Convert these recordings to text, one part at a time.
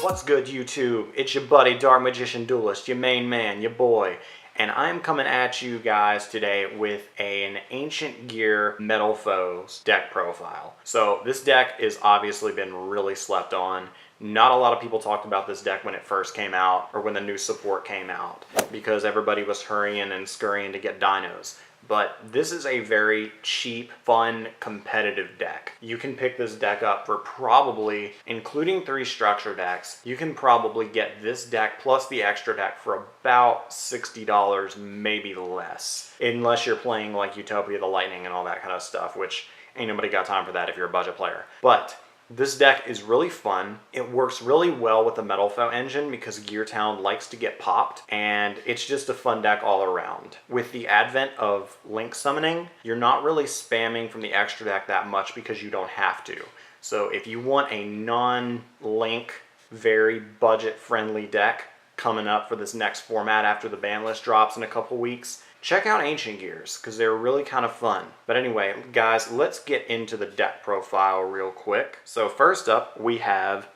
What's good, YouTube? It's your buddy Dark Magician Duelist, your main man, your boy, and I'm coming at you guys today with an Ancient Gear Metalfoes deck profile. So this deck has obviously been really slept on. Not a lot of people talked about this deck when it first came out or when the new support came out because everybody was hurrying and scurrying to get dinos. But this is a very cheap, fun, competitive deck. You can pick this deck up for probably, including 3 structure decks, you can probably get this deck plus the extra deck for about $60, maybe less. Unless you're playing like Utopia the Lightning and all that kind of stuff, which ain't nobody got time for that if you're a budget player. But this deck is really fun. It works really well with the Metalfoes engine because Gear Town likes to get popped, and it's just a fun deck all around. With the advent of link summoning, you're not really spamming from the extra deck that much because you don't have to. So if you want a non-link, very budget-friendly deck coming up for this next format after the ban list drops in a couple weeks, check out Ancient Gears, because they're really kind of fun. But anyway, guys, let's get into the deck profile real quick. So first up, we have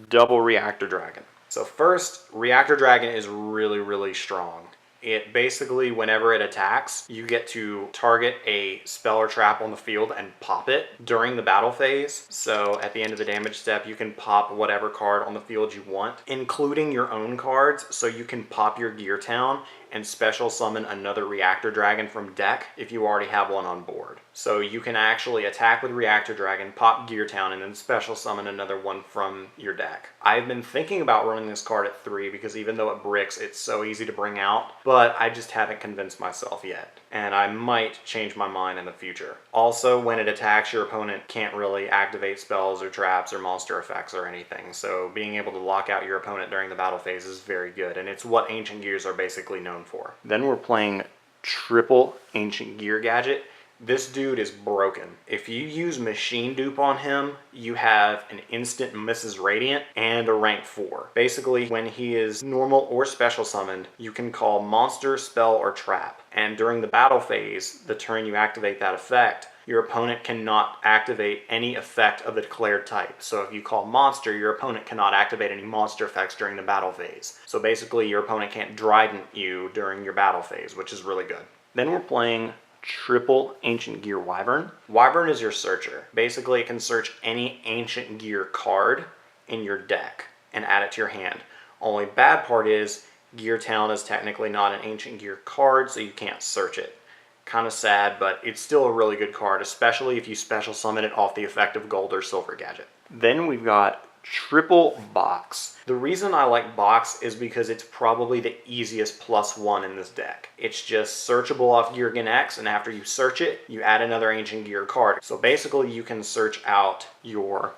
double Reactor Dragon. So first, Reactor Dragon is really, really strong. It basically, whenever it attacks, you get to target a spell or trap on the field and pop it during the battle phase. So at the end of the damage step, you can pop whatever card on the field you want, including your own cards. So you can pop your Gear Town and special summon another Reactor Dragon from deck if you already have one on board. So you can actually attack with Reactor Dragon, pop Gear Town, and then special summon another one from your deck. I've been thinking about running this card at 3 because even though it bricks, it's so easy to bring out, but I just haven't convinced myself yet. And I might change my mind in the future. Also, when it attacks, your opponent can't really activate spells or traps or monster effects or anything, so being able to lock out your opponent during the battle phase is very good, and it's what Ancient Gears are basically known for. Then we're playing triple Ancient Gear Gadget. This dude is broken. If you use machine dupe on him, you have an instant Mrs. Radiant and a rank 4. Basically, when he is normal or special summoned, you can call monster, spell, or trap. And during the battle phase, the turn you activate that effect, your opponent cannot activate any effect of the declared type. So if you call monster, your opponent cannot activate any monster effects during the battle phase. So basically, your opponent can't Trident you during your battle phase, which is really good. Then we're playing triple Ancient Gear Wyvern. Wyvern is your searcher. Basically, it can search any Ancient Gear card in your deck and add it to your hand. Only bad part is Gear Town is technically not an Ancient Gear card, so you can't search it. Kind of sad, but it's still a really good card, especially if you special summon it off the effect of Gold or Silver Gadget. Then we've got triple Box. The reason I like Box is because it's probably the easiest +1 in this deck. It's just searchable off Geargen X, and after you search it, you add another Ancient Gear card. So basically you can search out your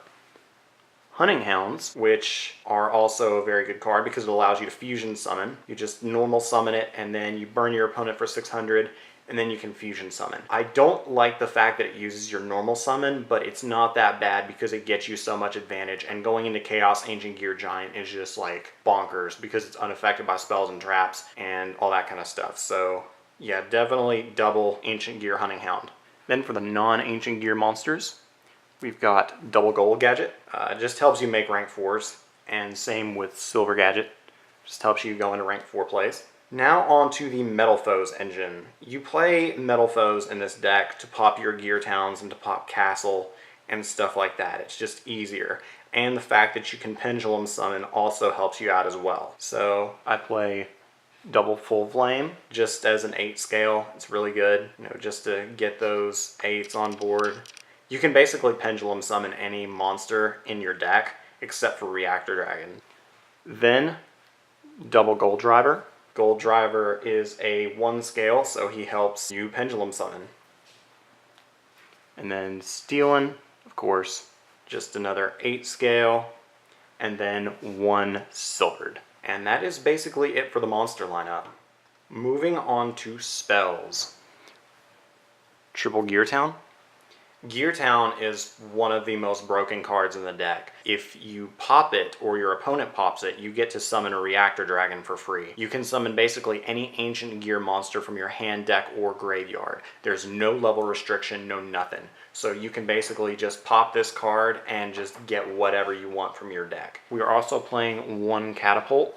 Hunting Hounds, which are also a very good card because it allows you to fusion summon. You just normal summon it, and then you burn your opponent for 600, and then you can fusion summon. I don't like the fact that it uses your normal summon, but it's not that bad because it gets you so much advantage, and going into Chaos Ancient Gear Giant is just like bonkers because it's unaffected by spells and traps and all that kind of stuff. So yeah, definitely double Ancient Gear Hunting Hound. Then for the non-Ancient Gear monsters, we've got double Gold Gadget. It just helps you make rank 4s, and same with Silver Gadget. Just helps you go into rank 4 plays. Now on to the Metalfoes engine. You play Metalfoes in this deck to pop your Gear Towns and to pop Castle and stuff like that. It's just easier. And the fact that you can Pendulum Summon also helps you out as well. So I play double Full Flame just as an 8 scale. It's really good, you know, just to get those 8s on board. You can basically Pendulum Summon any monster in your deck except for Reactor Dragon. Then double Gold Driver. Gold Driver is a 1 scale, so he helps you Pendulum Summon. And then Stealin', of course, just another 8 scale, and then 1 silvered. And that is basically it for the monster lineup. Moving on to spells. Triple Gear Town. Gear Town is one of the most broken cards in the deck. If you pop it, or your opponent pops it, you get to summon a Reactor Dragon for free. You can summon basically any Ancient Gear monster from your hand, deck, or graveyard. There's no level restriction, no nothing. So you can basically just pop this card and just get whatever you want from your deck. We are also playing one Catapult.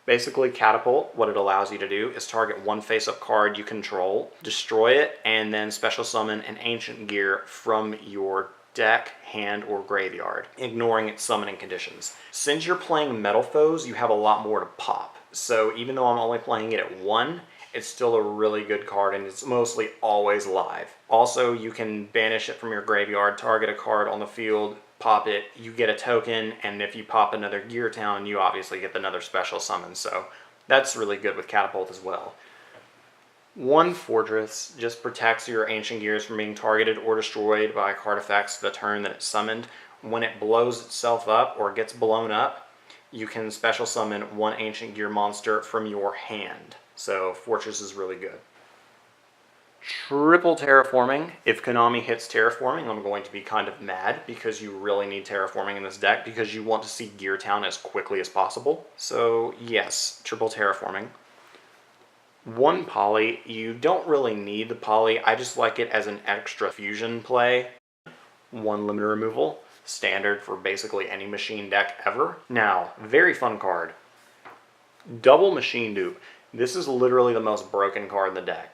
Basically, Catapult, what it allows you to do is target one face-up card you control, destroy it, and then special summon an Ancient Gear from your deck, hand, or graveyard, ignoring its summoning conditions. Since you're playing Metalfoes, you have a lot more to pop. So even though I'm only playing it at 1, it's still a really good card, and it's mostly always live. Also, you can banish it from your graveyard, target a card on the field, pop it, you get a token, and if you pop another Gear Town, you obviously get another special summon, so that's really good with Catapult as well. One Fortress just protects your Ancient Gears from being targeted or destroyed by card effects the turn that it's summoned. When it blows itself up or gets blown up, you can special summon one Ancient Gear monster from your hand. So Fortress is really good. Triple Terraforming. If Konami hits Terraforming, I'm going to be kind of mad because you really need Terraforming in this deck because you want to see Gear Town as quickly as possible. So yes, Triple Terraforming. One Poly. You don't really need the Poly. I just like it as an extra fusion play. One Limiter Removal. Standard for basically any machine deck ever. Now, very fun card. Double Machine Dupe. This is literally the most broken card in the deck.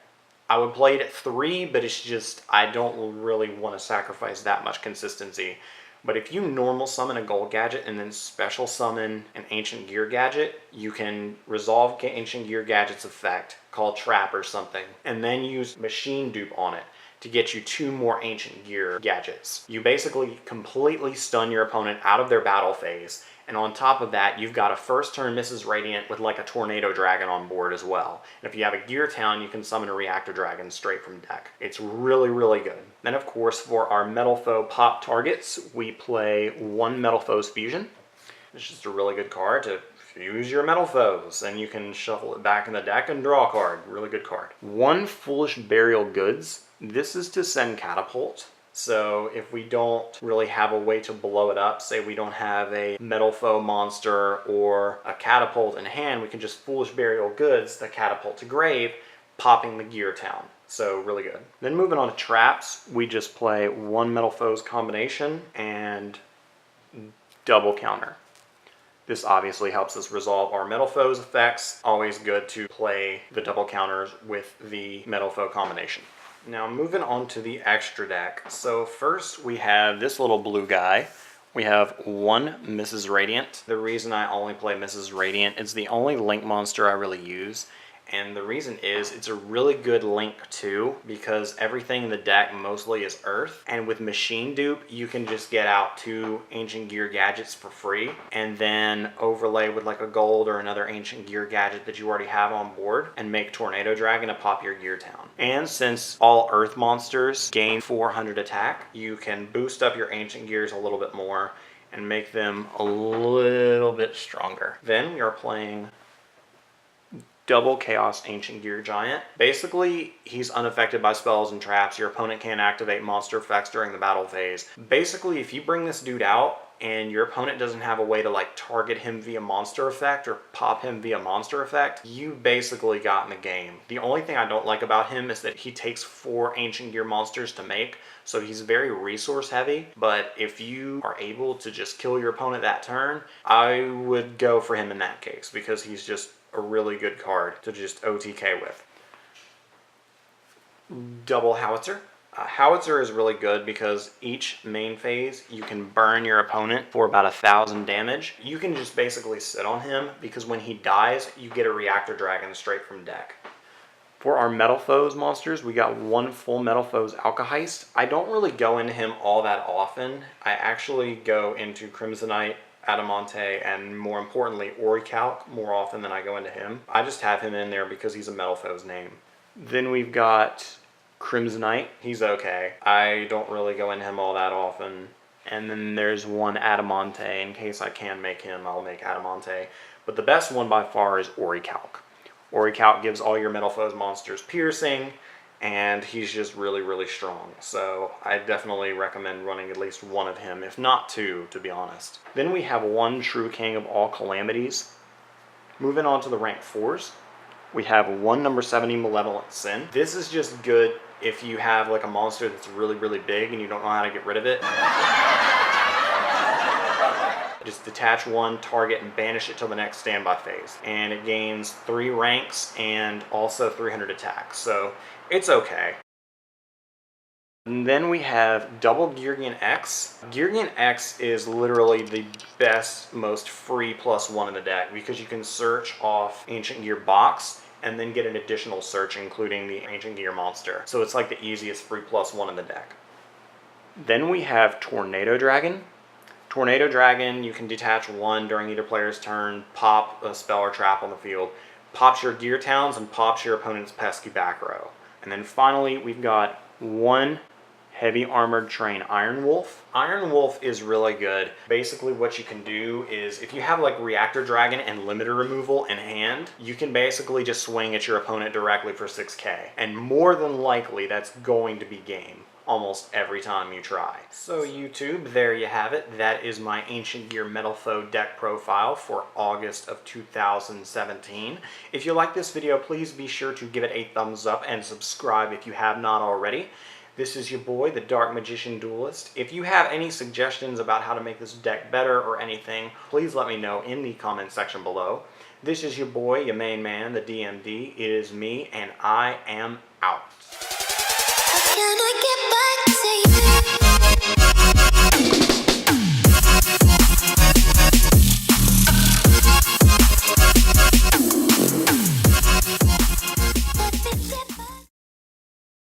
I would play it at 3, but it's just, I don't really want to sacrifice that much consistency. But if you normal summon a gold gadget and then special summon an Ancient Gear gadget, you can resolve Ancient Gear gadget's effect, called Trap or something, and then use Machine Dupe on it to get you 2 more Ancient Gear gadgets. You basically completely stun your opponent out of their battle phase, and on top of that, you've got a first turn Mrs. Radiant with like a Tornado Dragon on board as well. And if you have a Gear Town, you can summon a Reactor Dragon straight from deck. It's really, really good. Then of course, for our Metalfoe pop targets, we play one Metalfoes Fusion. It's just a really good card to fuse your Metalfoes, and you can shuffle it back in the deck and draw a card. Really good card. One Foolish Burial Goods. This is to send Catapult. So if we don't really have a way to blow it up, say we don't have a Metalfoe monster or a Catapult in hand, we can just Foolish Burial Goods the Catapult to grave, popping the Gear Town. So really good. Then moving on to traps, we just play one Metalfoes combination and double counter. This obviously helps us resolve our Metalfoes effects. Always good to play the double counters with the Metalfoe combination. Now moving on to the extra deck. So first we have this little blue guy. We have one Mrs. Radiant. The reason I only play Mrs. Radiant, it's the only link monster I really use. And the reason is it's a really good link too, because everything in the deck mostly is Earth. And with Machine Dupe, you can just get out 2 Ancient Gear gadgets for free and then overlay with like a gold or another Ancient Gear gadget that you already have on board and make Tornado Dragon to pop your Gear Town. And since all Earth monsters gain 400 attack, you can boost up your Ancient Gears a little bit more and make them a little bit stronger. Then we are playing double Chaos Ancient Gear Giant. Basically, he's unaffected by spells and traps. Your opponent can't activate monster effects during the battle phase. Basically, if you bring this dude out and your opponent doesn't have a way to like target him via monster effect or pop him via monster effect, you basically got in the game. The only thing I don't like about him is that he takes 4 Ancient Gear monsters to make, so he's very resource heavy, but if you are able to just kill your opponent that turn, I would go for him in that case because he's just a really good card to just OTK with. Double Howitzer. Howitzer is really good because each main phase you can burn your opponent for about 1,000 damage. You can just basically sit on him because when he dies, you get a Reactor Dragon straight from deck. For our Metalfoes monsters, we got one full Metalfoes Alkaheist. I don't really go into him all that often. I actually go into Crimsonite, Adamante, and more importantly, Orichalc more often than I go into him. I just have him in there because he's a Metalfoes name. Then we've got Crimsonite. He's okay. I don't really go into him all that often. And then there's one Adamante. In case I can make him, I'll make Adamante. But the best one by far is Orichalc. Orichalc gives all your Metalfoes monsters piercing, and he's just really, really strong. So I definitely recommend running at least one of him, if not two, to be honest. Then we have one true king of all calamities. Moving on to the rank 4s, we have one number 70 Malevolent Sin. This is just good if you have like a monster that's really, really big and you don't know how to get rid of it. Just detach one, target, and banish it till the next standby phase. And it gains 3 ranks and also 300 attack, so it's okay. And then we have double Gear X. Gear X is literally the best, most free +1 in the deck because you can search off Ancient Gear box and then get an additional search including the Ancient Gear monster. So it's like the easiest free +1 in the deck. Then we have Tornado Dragon. Tornado Dragon, you can detach 1 during either player's turn, pop a spell or trap on the field, pops your gear towns, and pops your opponent's pesky back row. And then finally, we've got 1 heavy armored train, Iron Wolf. Iron Wolf is really good. Basically what you can do is, if you have like Reactor Dragon and limiter removal in hand, you can basically just swing at your opponent directly for 6k. And more than likely, that's going to be game almost every time you try. So YouTube, there you have it. That is my Ancient Gear Metalfoes deck profile for August of 2017. If you like this video, please be sure to give it a thumbs up and subscribe if you have not already. This is your boy, the Dark Magician Duelist. If you have any suggestions about how to make this deck better or anything, please let me know in the comment section below. This is your boy, your main man, the DMD. It is me, and I am out. How can I get by?